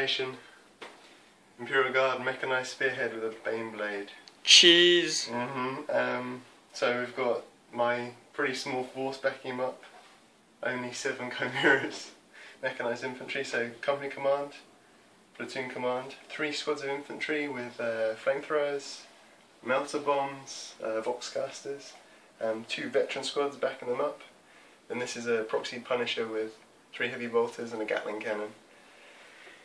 Escalation Imperial Guard mechanized spearhead with a Baneblade. Cheese! So we've got my pretty small force backing him up. Only 7 chimeras. Mechanized infantry, so company command, platoon command, 3 squads of infantry with flamethrowers, melter bombs, voxcasters, 2 veteran squads backing them up. And this is a proxy Punisher with 3 heavy bolters and a Gatling cannon.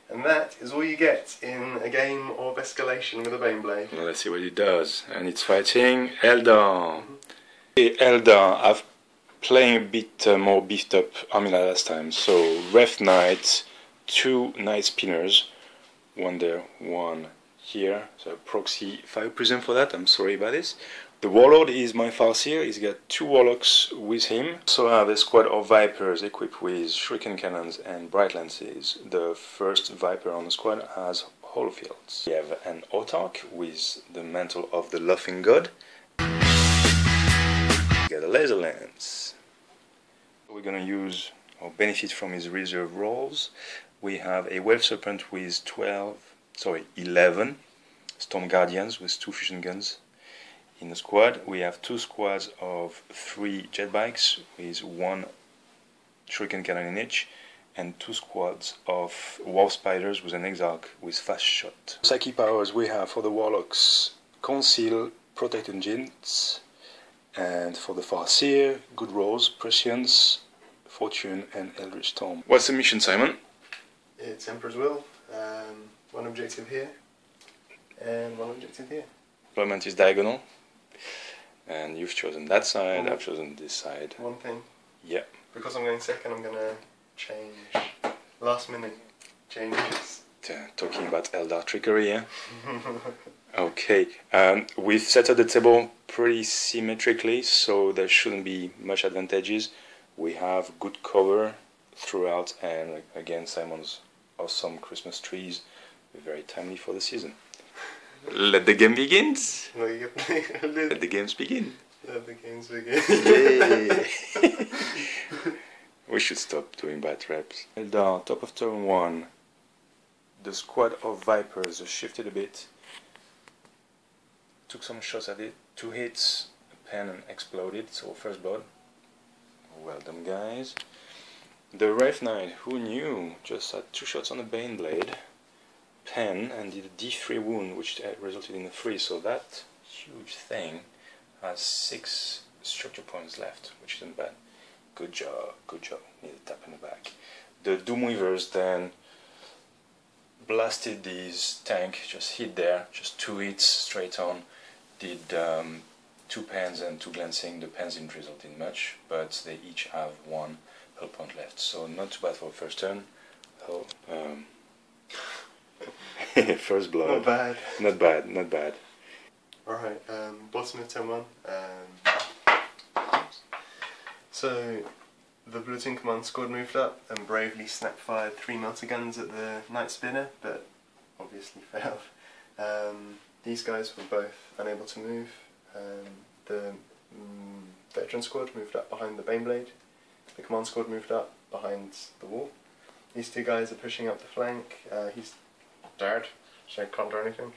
And that is all you get in a game of Escalation with a Baneblade. Well, let's see what it does. And it's fighting Eldar. Eldar, I've playing a bit more beefed up army last time. So Ref Knight, 2 Knight Spinners, 1 there, 1 here. So proxy 5 prison for that, I'm sorry about this. The Warlord is my Farseer, he's got 2 Warlocks with him. So I have a squad of Vipers equipped with Shuriken Cannons and Bright Lances. The first Viper on the squad has Holofields. We have an Autarch with the Mantle of the Laughing God. We got a Laser Lance. We're gonna use or benefit from his reserve rolls. We have a Wave Serpent with 11 Storm Guardians with 2 fusion guns. In the squad, we have 2 squads of 3 jet bikes with 1 shuriken cannon in each, and 2 squads of Warp Spiders with an Exarch with fast shot. Psyche powers we have for the Warlocks: Conceal, Protect Engines, and for the Farseer, good rolls, Prescience, Fortune, and Eldritch Storm. What's the mission, Simon? It's Emperor's Will. 1 objective here, and 1 objective here. Deployment is diagonal. And you've chosen that side, I've chosen this side. One thing. Yeah. Because I'm going second, I'm going to change. Last minute changes. Talking about Eldar trickery, yeah? Okay. We've set up the table pretty symmetrically, so there shouldn't be much advantages. We have good cover throughout, and again, Simon's awesome Christmas trees, very timely for the season. Let the game begin. Let the games begin. Let the games begin. Yay. We should stop doing bad reps. Eldar, top of turn 1. The squad of Vipers shifted a bit. Took some shots at it. 2 hits, a pen and exploded, so first blood. Well done, guys. The Wraith Knight, who knew, just had 2 shots on the Baneblade. Pen and did a D3 wound, which resulted in a 3, so that huge thing has 6 structure points left, which isn't bad. Good job, good job. Need a tap in the back. The Doomweavers then blasted this tank, just hit there, just 2 hits straight on. Did 2 pens and 2 glancing. The pens didn't result in much, but they each have 1 hull point left, so not too bad for the first turn. Oh, first blood. Not bad. Not bad, not bad. Alright, bottom of turn 1. So, the platoon command squad moved up and bravely snap-fired 3 melter guns at the Knight Spinner, but obviously failed. These guys were both unable to move. The veteran squad moved up behind the Baneblade. The command squad moved up behind the wall. These 2 guys are pushing up the flank. He's dead, so he can't do anything.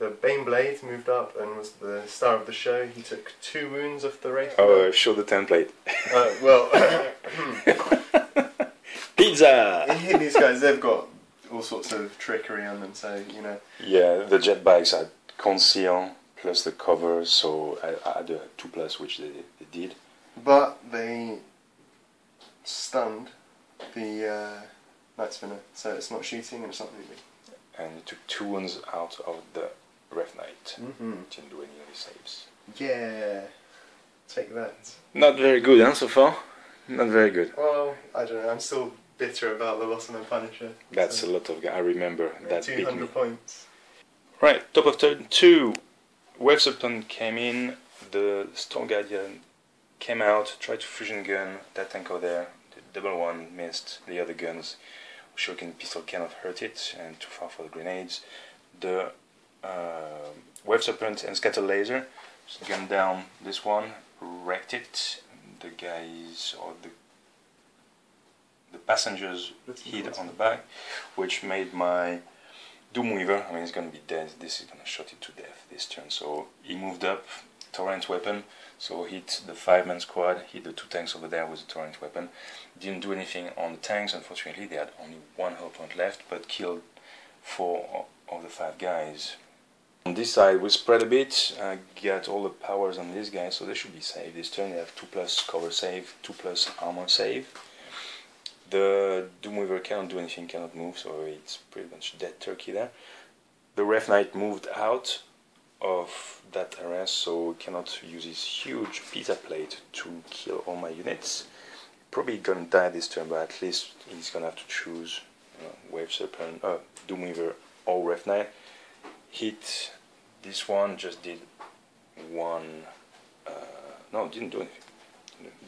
The Baneblade moved up and was the star of the show. He took 2 wounds off the Wraith. Oh, show the template. Well, Pizza! these guys, they've got all sorts of trickery on them, so, you know. Yeah, the jet bikes had conceal plus the cover, so I had a 2+, which they did. But they stunned the Night Spinner, so it's not shooting and it's not moving. And it took 2 wounds out of the Wraith Knight. Didn't do any of his saves. Yeah, take that. Not very good, huh, so far? Not very good. Well, I don't know, I'm still bitter about the loss of my Punisher. That's a lot of guys, I remember that 200 points. Right, top of turn 2. Wave Serpent came in, the Storm Guardian came out, tried to fusion gun that tank over there. The double one missed, the other guns, Shuriken pistol cannot hurt it, and too far for the grenades. The Wave Serpent and Scatter Laser just gunned down this one, wrecked it. The guys, or the the passengers hit on the back, which made my Doomweaver, I mean he's going to be dead, this is going to shot it to death this turn, so he moved up, torrent weapon, so hit the 5-man squad, hit the 2 tanks over there with a torrent weapon, didn't do anything on the tanks, unfortunately they had only 1 hull point left, but killed 4 of the 5 guys. On this side we spread a bit, got all the powers on these guys, so they should be safe this turn. They have 2+ cover save, 2+ armor save. The Doomweaver cannot do anything, cannot move, so it's pretty much dead turkey there. The Wraith Knight moved out of that area, so cannot use his huge pizza plate to kill all my units. Probably gonna die this turn, but at least he's gonna have to choose Wave Serpent, Doomweaver or Wraith Knight. Hit this one, just did 1, no, didn't do anything.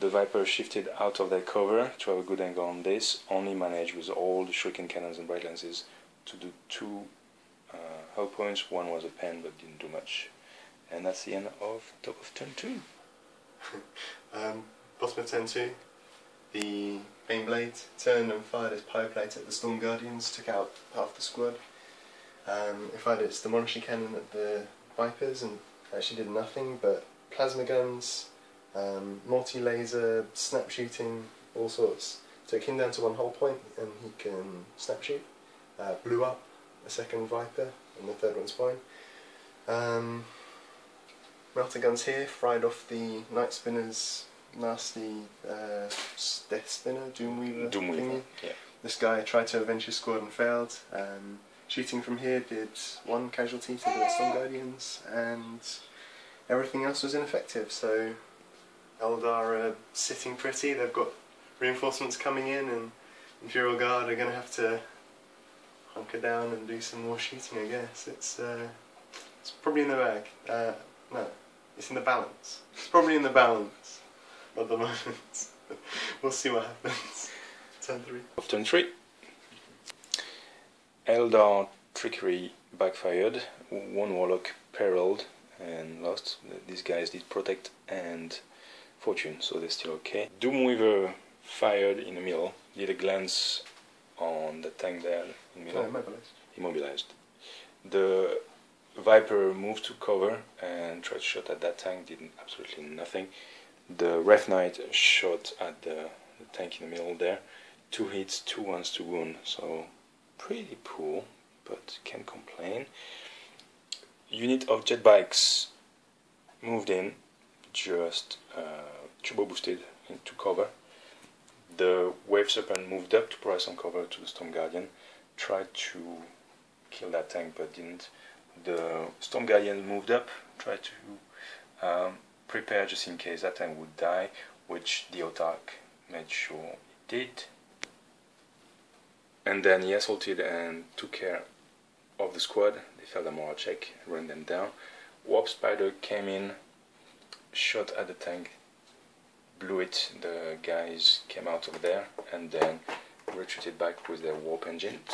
The Viper shifted out of their cover to have a good angle on this, only managed with all the shuriken cannons and bright lances to do 2 hull points. 1 was a pen but didn't do much. And that's the end of top of turn 2. Bottom of turn 2, the Baneblade turned and fired his power plate at the Storm Guardians, took out half the squad. It fired its demolishing cannon at the Vipers and actually did nothing, but plasma guns, multi-laser, snap shooting, all sorts. Took him down to 1 hull point and he can snap shoot. Blew up a 2nd Viper and the 3rd one's fine. Melter guns here, fried off the Night Spinner's nasty Death Spinner, Doomweaver thingy. Yeah. This guy tried to avenge his squad and failed. Shooting from here did 1 casualty to the Storm Guardians and everything else was ineffective, so Eldar are sitting pretty. They've got reinforcements coming in and Imperial Guard are going to have to hunker down and do some more shooting, I guess. It's probably in the bag. No, it's in the balance. It's probably in the balance at the moment. We'll see what happens. Turn 3. Of turn 3. Eldar trickery backfired, 1 warlock periled and lost. These guys did protect and fortune, so they're still okay. Doomweaver fired in the middle, did a glance on the tank there in the middle. Immobilized. The Viper moved to cover and tried to shot at that tank, did absolutely nothing. The Wraith Knight shot at the tank in the middle there. 2 hits, 2 ones to wound, so pretty poor, but can't complain. Unit of jet bikes moved in, just turbo boosted into cover. The Wave Serpent moved up to provide some cover to the Storm Guardian, tried to kill that tank but didn't. The Storm Guardian moved up, tried to prepare just in case that tank would die, which the Autarch made sure it did. And then he assaulted and took care of the squad. They failed a moral check and ran them down. Warp Spider came in, shot at the tank, blew it. The guys came out of there and then retreated back with their warp engines.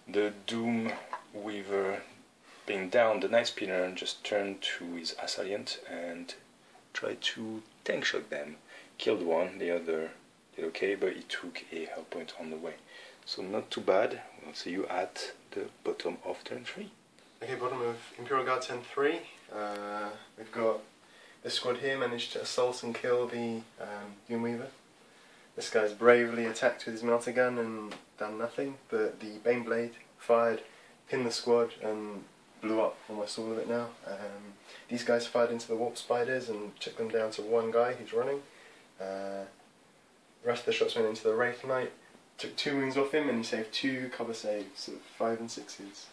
The Doom Weaver, being down, the Night Spinner just turned to his assailant and tried to tank shot them. Killed 1, the other did okay, but he took a hull point on the way. So not too bad. We'll see you at the bottom of turn 3. Okay, bottom of Imperial Guard turn 3. We've got this squad here managed to assault and kill the Yme'loc. This guy's bravely attacked with his melter gun and done nothing, but the Baneblade fired, pinned the squad and blew up almost all of it now. These guys fired into the Warp Spiders and took them down to 1 guy who's running. The rest of the shots went into the Wraith Knight, took 2 wounds off him and he saved 2 cover saves of 5 and 6s.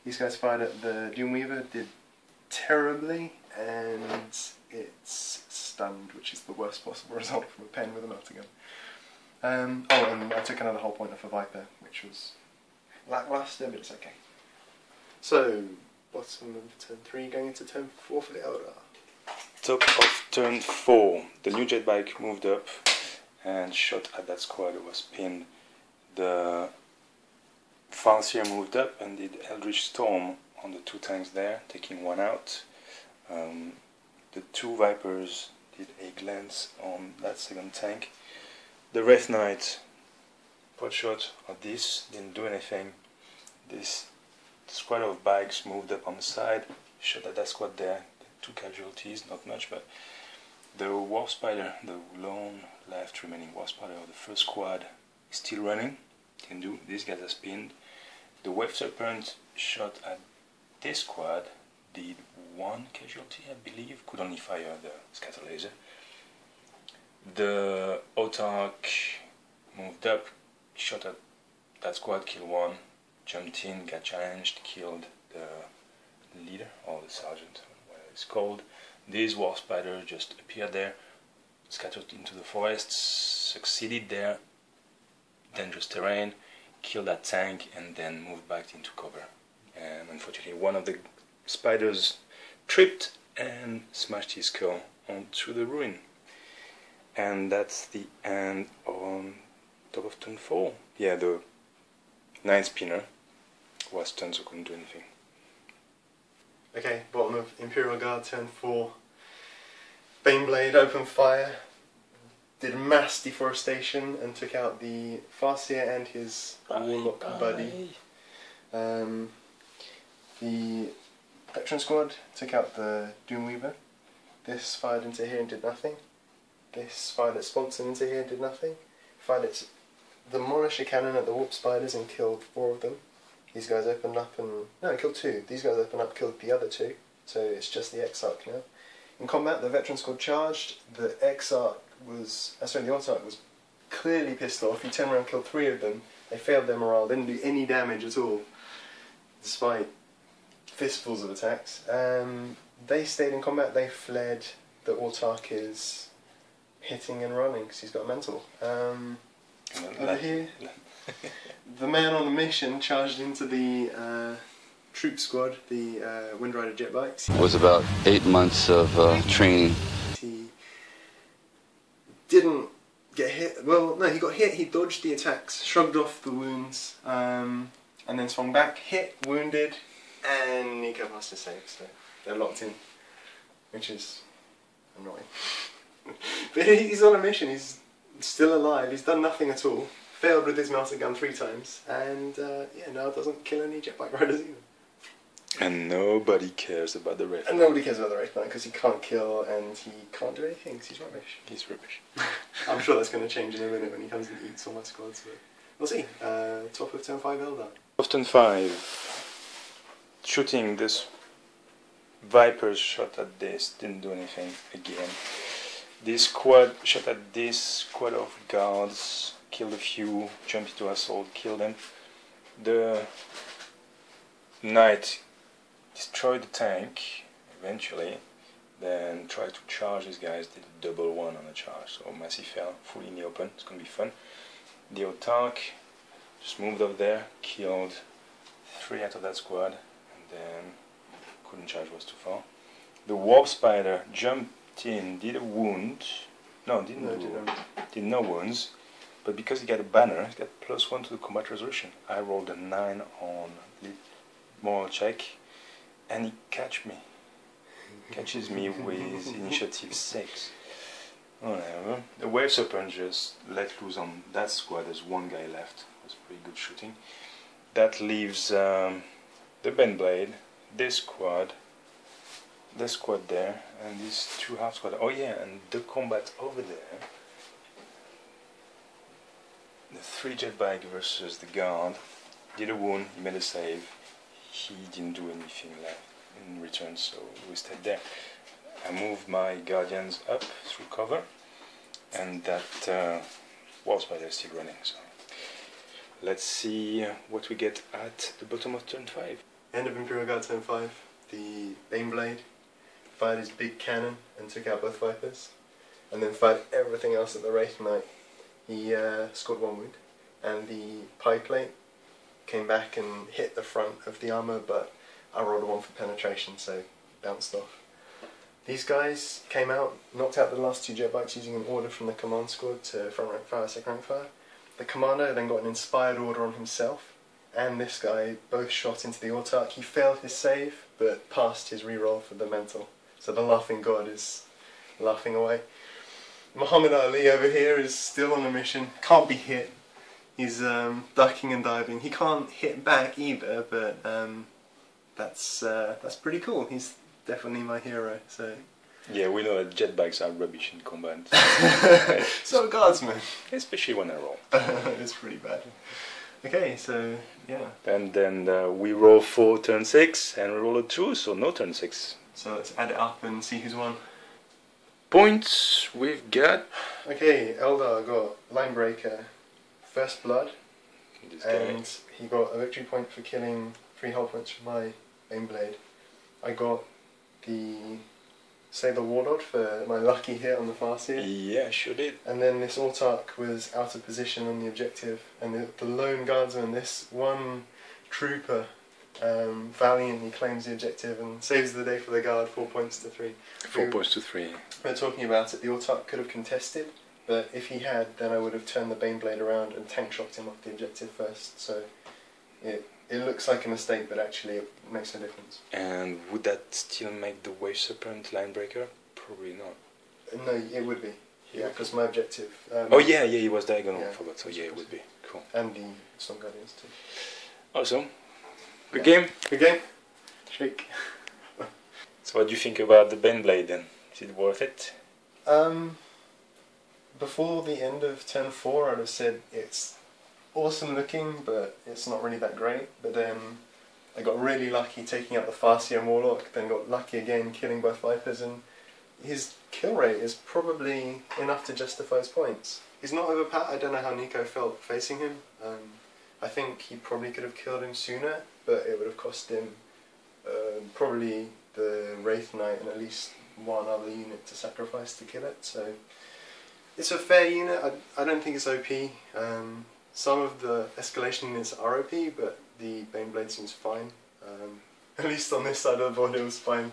These guys fired at the Doomweaver, did terribly, and it's stunned, which is the worst possible result from a pen with a melter gun. Oh, and I took another hull point off a Viper, which was lackluster, but it's okay. So, bottom of turn 3, going into turn 4 for the Eldar. Top of turn 4, the new jet bike moved up and shot at that squad. It was pinned. The Farseer moved up and did Eldritch Storm on the 2 tanks there, taking 1 out. The 2 Vipers did a glance on that 2nd tank. The Wraith Knight pot shot at this, didn't do anything. This squad of bikes moved up on the side, shot at that squad there, 2 casualties, not much, but the warp spider, the lone left remaining warp spider of the first squad is still running, can do, these guys are spinned. The wave serpent shot at this squad, did 1 casualty I believe, could only fire the scatter laser. The autarch moved up, shot at that squad, killed 1, jumped in, got challenged, killed the leader or the sergeant, whatever it's called. This warp spider just appeared there, scattered into the forests, succeeded there, dangerous terrain, killed that tank and then moved back into cover. And unfortunately one of the spiders tripped and smashed his skull onto the ruin. And that's the end on top of turn 4. Yeah, the 9 spinner was stunned, so couldn't do anything. Okay, bottom of Imperial Guard, turn 4. Baneblade opened fire, did mass deforestation and took out the Farseer and his warlock buddy. The Veteran Squad took out the Doomweaver. This fired into here and did nothing. This fired its sponsor into here and did nothing. Fired its demolished a cannon at the warp spiders and killed 4 of them. These guys opened up and... no, it killed 2. These guys opened up, killed the other 2. So it's just the Exarch now. In combat, the Veteran Squad charged. The Exarch was... sorry, the Autarch was clearly pissed off. He turned around and killed 3 of them. They failed their morale, didn't do any damage at all, despite fistfuls of attacks. They stayed in combat, they fled. The Autarch is hitting and running because he's got a mental. Over here, the man on the mission charged into the troop squad, the Windrider jet bikes. It was about 8 months of training. He didn't get hit. Well, no, he got hit. He dodged the attacks, shrugged off the wounds, and then swung back, hit, wounded, and he got past his save. So they're locked in, which is annoying. But he's on a mission. He's still alive. He's done nothing at all. Failed with his melter gun 3 times, and yeah, now doesn't kill any jetbike riders either. And nobody cares about the Wraith. And nobody cares about the Wraith because he can't kill and he can't do anything because he's rubbish. He's rubbish. I'm sure that's going to change in a minute when he comes and eats all my squads, but we'll see. Top of turn 5 Eldar. Of turn 5, shooting this Vipers shot at this, didn't do anything again. This squad shot at this squad of guards, killed a few, jumped into assault, killed them. The Knight destroyed the tank eventually, then tried to charge these guys, did a double 1 on the charge, so massive fail, fully in the open, it's gonna be fun. The Autarch just moved up there, killed 3 out of that squad, and then couldn't charge, was too far. The Warp Spider jumped in, did a wound, no, did no wounds, but because he got a banner, he got +1 to the combat resolution. I rolled a 9 on moral check, and he catches me with initiative 6. Whatever. The Wave Serpent just let loose on that squad. There's 1 guy left. It was pretty good shooting. That leaves the Baneblade, this squad there, and these 2 half squad. Oh yeah, and the combat over there. The 3 jetbike versus the guard. Did a wound, he made a save. He didn't do anything left in return, so we stayed there. I moved my guardians up through cover, and that Warp Spider is still running. So let's see what we get at the bottom of turn 5. End of Imperial Guard turn 5. The Baneblade fired his big cannon and took out both Vipers, and then fired everything else at the Wraith Knight. He scored 1 wound, and the pie plate came back and hit the front of the armour, but I rolled a 1 for penetration, so bounced off. These guys came out, knocked out the last 2 jetbikes using an order from the command squad to front rank fire, second rank fire. The commander then got an inspired order on himself, and this guy both shot into the Autarch. He failed his save, but passed his reroll for the mental. So the laughing god is laughing away. Muhammad Ali over here is still on a mission, can't be hit. He's ducking and diving. He can't hit back either, but that's pretty cool. He's definitely my hero. So Yeah, we know that jetbikes are rubbish in combat. so are guardsmen. Especially when I roll. It's pretty bad. Okay, so yeah. And then we roll for turn 6 and we roll a 2, so no turn 6. So let's add it up and see who's won. Points we've got. Okay, Eldar got Linebreaker, First Blood, This and guy. he got a victory point for killing 3 hull points from my Baneblade. I got the Warlord for my lucky hit on the Farseer. Yeah, sure did. And then this Autarch was out of position on the objective, and the lone guardsman, this one trooper, valiantly claims the objective and saves the day for the guard, 4 points to 3. 4 points to 3. We're talking about it, the Autarch could have contested, but if he had, then I would have turned the Baneblade around and tank shocked him off the objective first, so it looks like a mistake, but actually it makes no difference. And would that still make the Wave Serpent Linebreaker? Probably not. No, it would be, yeah, because my objective... Oh yeah, he was diagonal, yeah, I forgot, so yeah, it would be. Cool. And the Storm Guardians too. Awesome. Good game. Good game. Shake. So what do you think about the Baneblade then? Is it worth it? Before the end of turn 4 I'd have said it's awesome looking, but it's not really that great. But then I got really lucky taking out the Farseer and Warlock, then got lucky again killing both Vipers, and his kill rate is probably enough to justify his points. He's not overpowered. I don't know how Nico felt facing him. I think he probably could have killed him sooner, but it would have cost him probably the Wraith Knight and at least one other unit to sacrifice to kill it. So it's a fair unit. I don't think it's OP. Some of the escalation units are OP, but the Baneblade seems fine. At least on this side of the board it was fine.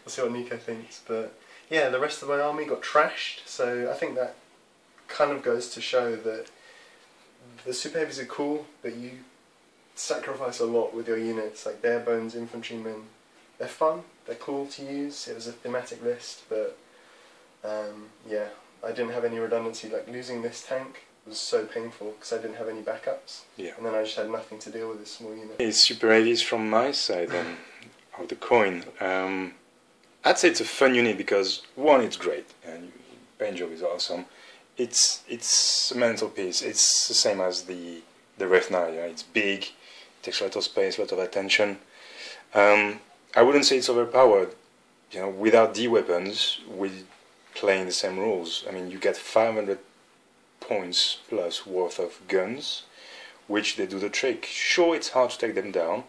We'll see what Nico thinks. But yeah, the rest of my army got trashed, so I think that kind of goes to show that the super heavies are cool, but you sacrifice a lot with your units, like bare bones infantrymen. They're fun, they're cool to use. It was a thematic list, but yeah, I didn't have any redundancy. Like losing this tank was so painful because I didn't have any backups. Yeah. And then I just had nothing to deal with this small unit. It's super heavies from my side then, of the coin. I'd say it's a fun unit because one, it's great, and paint job is awesome. It's a mental piece. It's the same as the Wraith Knight. Yeah? It's big, takes a lot of space, a lot of attention. I wouldn't say it's overpowered. You know, without D weapons, we playing the same rules. I mean, you get 500 points plus worth of guns, which they do the trick. Sure, it's hard to take them down,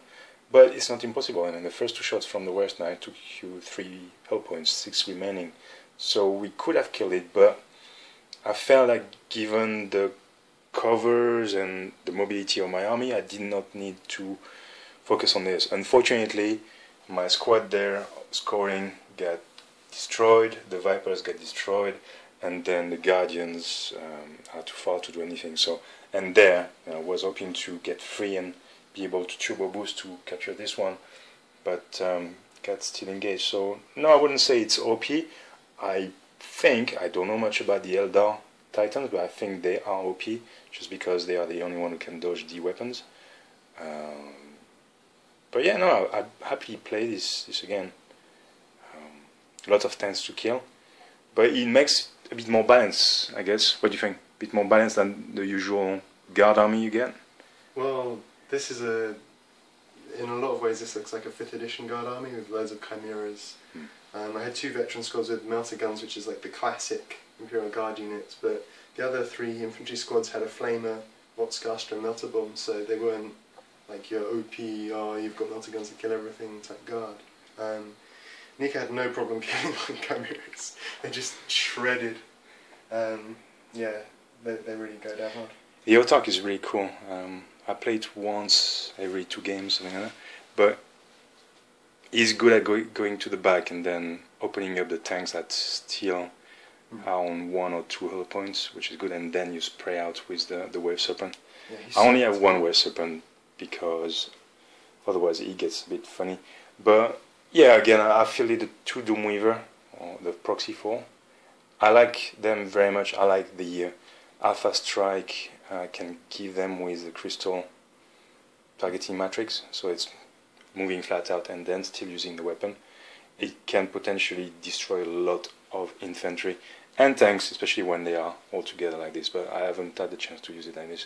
but it's not impossible. And then the first 2 shots from the Wraith Knight took you 3 hull points, 6 remaining. So we could have killed it, but I felt like given the covers and the mobility of my army, I did not need to focus on this. Unfortunately, my squad there scoring got destroyed, the Vipers got destroyed, and then the Guardians are too far to do anything. So, and there I was hoping to get free and be able to turbo boost to capture this one, but got still engaged. So no, I wouldn't say it's OP. I don't know much about the Eldar Titans, but I think they are OP just because they are the only one who can dodge D weapons. But yeah, no, I'd happily play this again. Lots of tanks to kill, but it makes a bit more balance, I guess. What do you think? A bit more balance than the usual guard army you get? Well, this is in a lot of ways this looks like a 5th edition guard army with loads of chimeras. I had 2 veteran squads with melter guns, which is like the classic Imperial Guard units, but the other 3 infantry squads had a flamer, Voxcaster and melter bomb, so they weren't like your OP, oh you've got melter guns to kill everything type guard. Nico had no problem killing my chimeras. They just shredded. Yeah, they really go down hard. The Autarch is really cool. I play it once every 2 games, something like that, but he's good at going to the back and then opening up the tanks that still are on 1 or 2 hull points, which is good, and then you spray out with the Wave Serpent. Yeah, I only have 1 Wave Serpent because otherwise it gets a bit funny. But yeah, again, I fielded the 2 Doomweaver, or the Proxy 4. I like them very much. I like the Alpha Strike can give them with the crystal targeting matrix, so it's moving flat out and then still using the weapon. It can potentially destroy a lot of infantry and tanks, especially when they are all together like this, but I haven't had the chance to use it like this.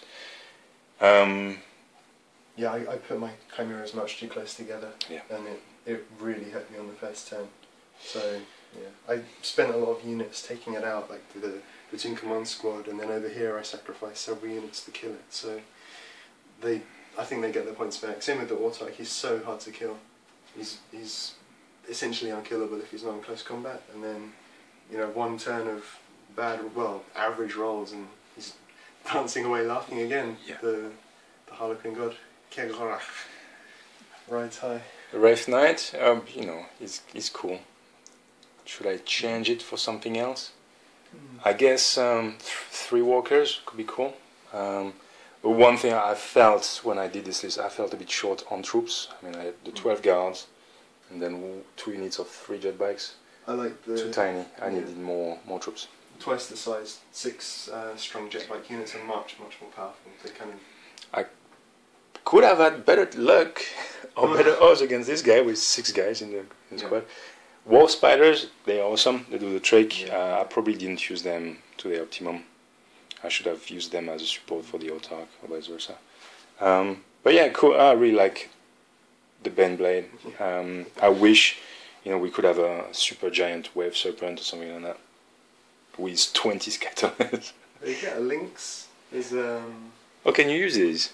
Yeah, I put my chimeras much too close together, Yeah. and it really hurt me on the first turn. So yeah, I spent a lot of units taking it out, like the Platoon Command Squad, and then over here I sacrificed several units to kill it. So I think they get their points back. Same with the Warthog, he's so hard to kill. He's essentially unkillable if he's not in close combat, and then, you know, one turn of average rolls and he's dancing away laughing again. Yeah. The Harlequin God. Rides high. The Wraith Knight, you know, is cool. Should I change it for something else? I guess 3 walkers could be cool. But one thing I felt when I did this list, I felt a bit short on troops. I mean, I had the 12 guards, and then 2 units of 3 jet bikes. I like the... Too tiny. I needed more troops. Twice the size, 6 strong jet bike units are much more powerful. They kind of... I could have had better luck or better odds against this guy with 6 guys in the squad. War Spiders, they're awesome. They do the trick. Yeah. I probably didn't use them to their optimum. I should have used them as a support for the Autarch or vice versa. But yeah, cool. I really like the Baneblade. I wish, you know, we could have a super giant wave serpent or something like that with 20 scatterers. You get a Lynx. Oh, can you use these?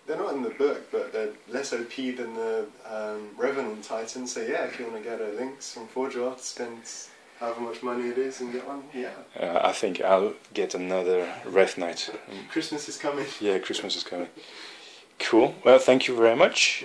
They're not in the book, but they're less OP than the Revenant Titan. So yeah, if you want to get a Lynx from Forge Art, spend however much money it is and get one. Yeah. I think I'll get another Wraith Knight. Christmas is coming. Yeah, Christmas is coming. Cool. Well, thank you very much.